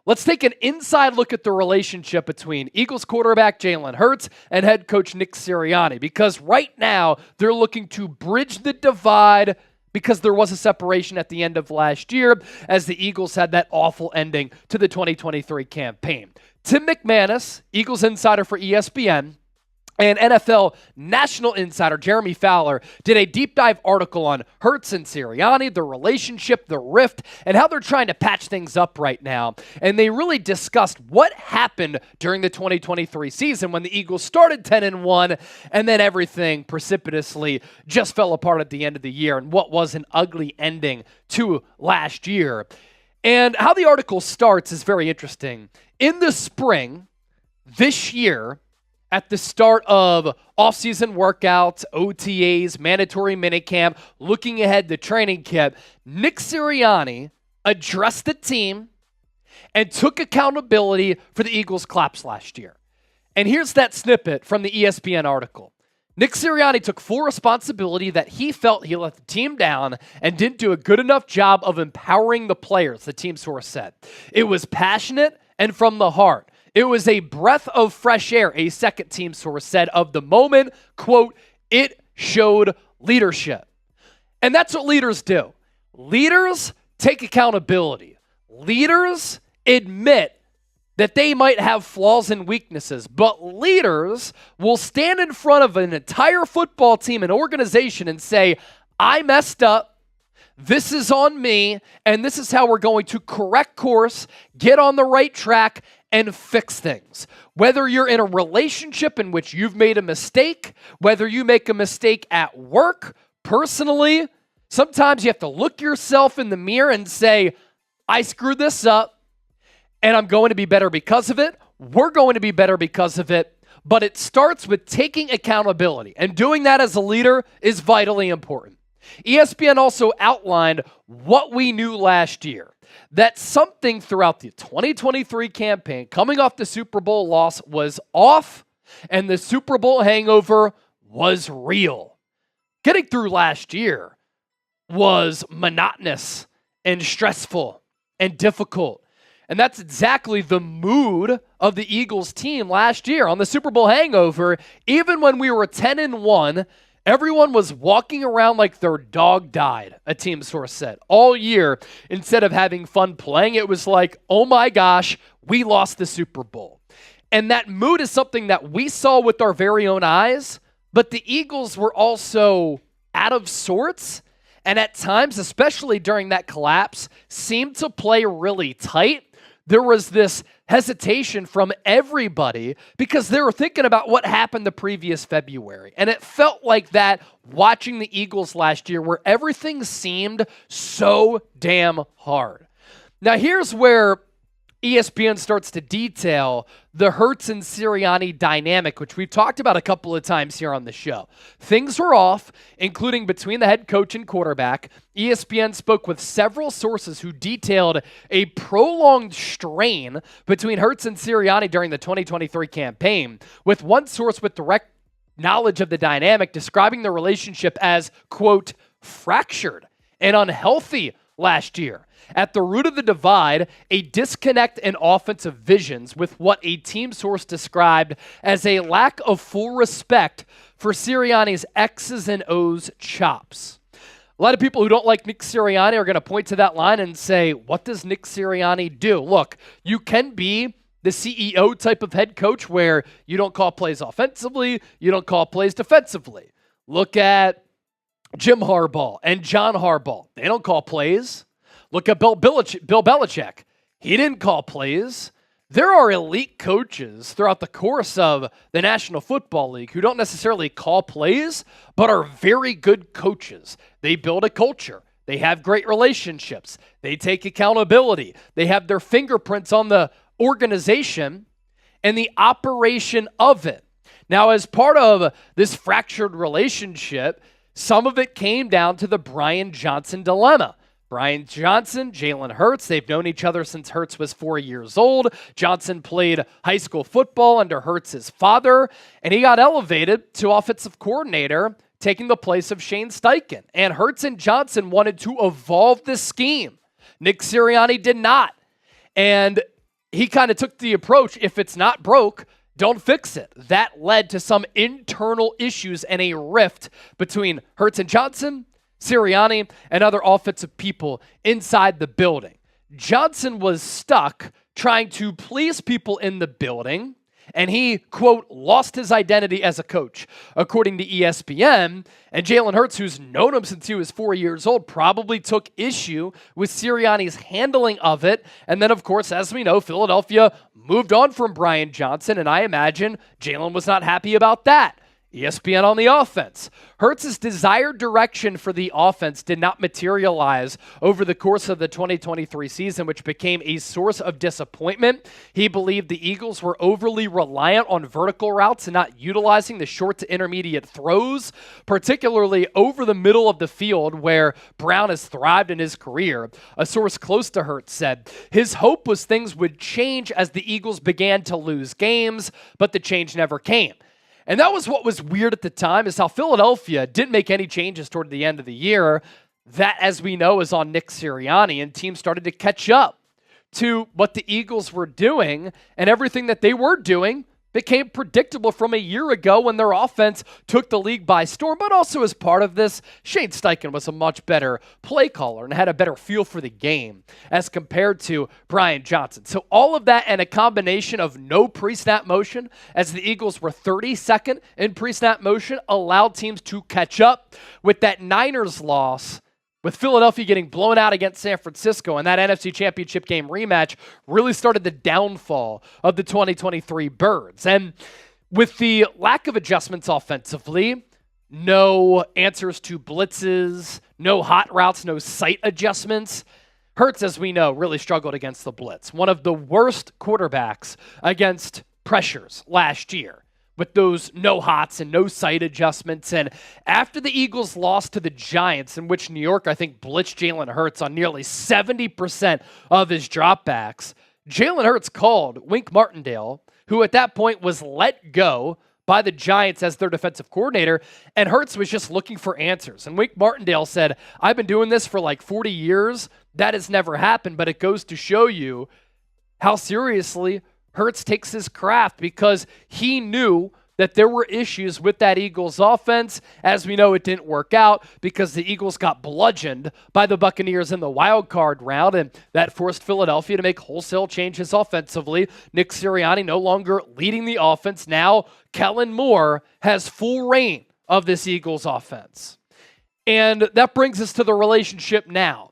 Let's take an inside look at the relationship between Eagles quarterback Jalen Hurts and head coach Nick Sirianni, because right now they're looking to bridge the divide because there was a separation at the end of last year as the Eagles had that awful ending to the 2023 campaign. Tim McManus, Eagles insider for ESPN, and NFL national insider Jeremy Fowler did a deep dive article on Hurts and Sirianni, the relationship, the rift, and how they're trying to patch things up right now. And they really discussed what happened during the 2023 season when the Eagles started 10-1, and then everything precipitously just fell apart at the end of the year, and what was an ugly ending to last year. And how the article starts is very interesting. In the spring, this year, at the start of offseason workouts, OTAs, mandatory minicamp, looking ahead to training camp, Nick Sirianni addressed the team and took accountability for the Eagles' collapse last year. And here's that snippet from the ESPN article. Nick Sirianni took full responsibility that he felt he let the team down and didn't do a good enough job of empowering the players, the team source said. It was passionate and from the heart. It was a breath of fresh air, a second team source said of the moment. Quote, it showed leadership. And that's what leaders do. Leaders take accountability. Leaders admit that they might have flaws and weaknesses, but leaders will stand in front of an entire football team and organization and say, I messed up. This is on me, and this is how we're going to correct course, get on the right track, and fix things. Whether you're in a relationship in which you've made a mistake, whether you make a mistake at work, personally, sometimes you have to look yourself in the mirror and say, I screwed this up, and I'm going to be better because of it. We're going to be better because of it. But it starts with taking accountability, and doing that as a leader is vitally important. ESPN also outlined what we knew last year, that something throughout the 2023 campaign, coming off the Super Bowl loss, was off, and the Super Bowl hangover was real. Getting through last year was monotonous and stressful and difficult. And that's exactly the mood of the Eagles team last year. On the Super Bowl hangover, even when we were 10-1, everyone was walking around like their dog died, a team source said. All year, instead of having fun playing, it was like, oh my gosh, we lost the Super Bowl. And that mood is something that we saw with our very own eyes, but the Eagles were also out of sorts, and at times, especially during that collapse, seemed to play really tight. There was this hesitation from everybody because they were thinking about what happened the previous February. And it felt like that watching the Eagles last year, where everything seemed so damn hard. Now, here's where ESPN starts to detail the Hurts and Sirianni dynamic, which we've talked about a couple of times here on the show. Things were off, including between the head coach and quarterback. ESPN spoke with several sources who detailed a prolonged strain between Hurts and Sirianni during the 2023 campaign, with one source with direct knowledge of the dynamic describing the relationship as, quote, fractured and unhealthy last year. At the root of the divide, a disconnect in offensive visions with what a team source described as a lack of full respect for Sirianni's X's and O's chops. A lot of people who don't like Nick Sirianni are going to point to that line and say, what does Nick Sirianni do? Look, you can be the CEO type of head coach where you don't call plays offensively, you don't call plays defensively. Look at Jim Harbaugh and John Harbaugh. They don't call plays. Look at Bill Belichick. He didn't call plays. There are elite coaches throughout the course of the National Football League who don't necessarily call plays, but are very good coaches. They build a culture. They have great relationships. They take accountability. They have their fingerprints on the organization and the operation of it. Now, as part of this fractured relationship, some of it came down to the Brian Johnson dilemma. Brian Johnson, Jalen Hurts, they've known each other since Hurts was 4 years old. Johnson played high school football under Hurts' father, and he got elevated to offensive coordinator, taking the place of Shane Steichen. And Hurts and Johnson wanted to evolve this scheme. Nick Sirianni did not. And he kind of took the approach, if it's not broke, don't fix it. That led to some internal issues and a rift between Hurts and Johnson, Sirianni, and other offensive people inside the building. Johnson was stuck trying to please people in the building, and he, quote, lost his identity as a coach, according to ESPN. And Jalen Hurts, who's known him since he was 4 years old, probably took issue with Sirianni's handling of it. And then, of course, as we know, Philadelphia moved on from Brian Johnson, and I imagine Jalen was not happy about that. ESPN on the offense. Hurts' desired direction for the offense did not materialize over the course of the 2023 season, which became a source of disappointment. He believed the Eagles were overly reliant on vertical routes and not utilizing the short to intermediate throws, particularly over the middle of the field where Brown has thrived in his career. A source close to Hurts said his hope was things would change as the Eagles began to lose games, but the change never came. And that was what was weird at the time, is how Philadelphia didn't make any changes toward the end of the year. That, as we know, is on Nick Sirianni, and teams started to catch up to what the Eagles were doing, and everything that they were doing became predictable from a year ago when their offense took the league by storm. But also as part of this, Shane Steichen was a much better play caller and had a better feel for the game as compared to Brian Johnson. So all of that and a combination of no pre-snap motion, as the Eagles were 32nd in pre-snap motion, allowed teams to catch up. With that Niners loss, with Philadelphia getting blown out against San Francisco, and that NFC Championship game rematch really started the downfall of the 2023 Birds. And with the lack of adjustments offensively, no answers to blitzes, no hot routes, no sight adjustments, Hurts, as we know, really struggled against the blitz. One of the worst quarterbacks against pressures last year, with those no hots and no sight adjustments. And after the Eagles lost to the Giants, in which New York, I think, blitzed Jalen Hurts on nearly 70% of his dropbacks, Jalen Hurts called Wink Martindale, who at that point was let go by the Giants as their defensive coordinator, and Hurts was just looking for answers. And Wink Martindale said, I've been doing this for like 40 years. That has never happened, but it goes to show you how seriously Hurts takes his craft, because he knew that there were issues with that Eagles offense. As we know, it didn't work out because the Eagles got bludgeoned by the Buccaneers in the wild card round, and that forced Philadelphia to make wholesale changes offensively. Nick Sirianni no longer leading the offense. Now Kellen Moore has full reign of this Eagles offense. And that brings us to the relationship now.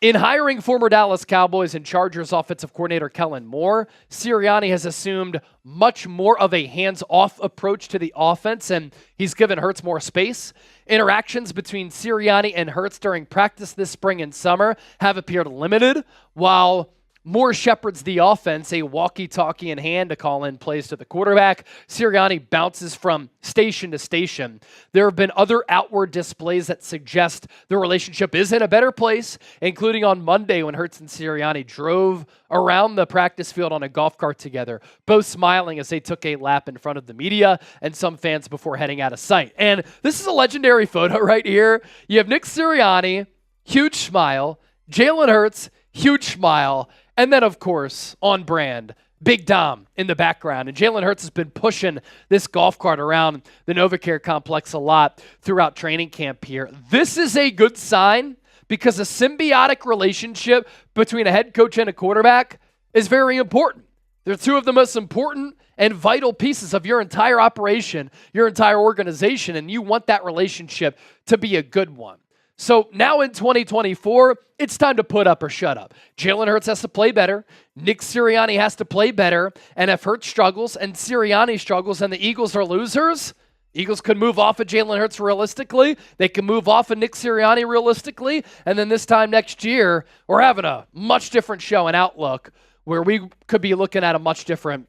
In hiring former Dallas Cowboys and Chargers offensive coordinator Kellen Moore, Sirianni has assumed much more of a hands-off approach to the offense, and he's given Hurts more space. Interactions between Sirianni and Hurts during practice this spring and summer have appeared limited, while Moore shepherds the offense, a walkie-talkie in hand to call in plays to the quarterback. Sirianni bounces from station to station. There have been other outward displays that suggest the relationship is in a better place, including on Monday when Hurts and Sirianni drove around the practice field on a golf cart together, both smiling as they took a lap in front of the media and some fans before heading out of sight. And this is a legendary photo right here. You have Nick Sirianni, huge smile, Jalen Hurts, huge smile, and then, of course, on brand, Big Dom in the background. And Jalen Hurts has been pushing this golf cart around the NovaCare complex a lot throughout training camp here. This is a good sign, because a symbiotic relationship between a head coach and a quarterback is very important. They're two of the most important and vital pieces of your entire operation, your entire organization, and you want that relationship to be a good one. So now in 2024, it's time to put up or shut up. Jalen Hurts has to play better. Nick Sirianni has to play better. And if Hurts struggles and Sirianni struggles and the Eagles are losers, Eagles could move off of Jalen Hurts realistically. They can move off of Nick Sirianni realistically. And then this time next year, we're having a much different show and outlook where we could be looking at a much different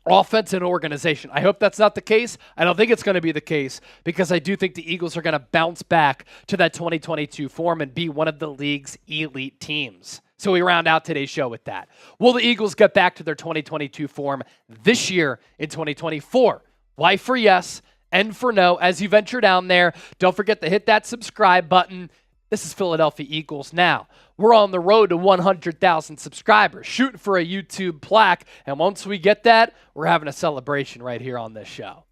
offense and organization. I hope that's not the case. I don't think it's going to be the case, because I do think the Eagles are going to bounce back to that 2022 form and be one of the league's elite teams. So we round out today's show with that. Will the Eagles get back to their 2022 form this year in 2024? Y for yes, N for no. As you venture down there, don't forget to hit that subscribe button. This is Philadelphia Eagles Now. We're on the road to 100,000 subscribers, shooting for a YouTube plaque. And once we get that, we're having a celebration right here on this show.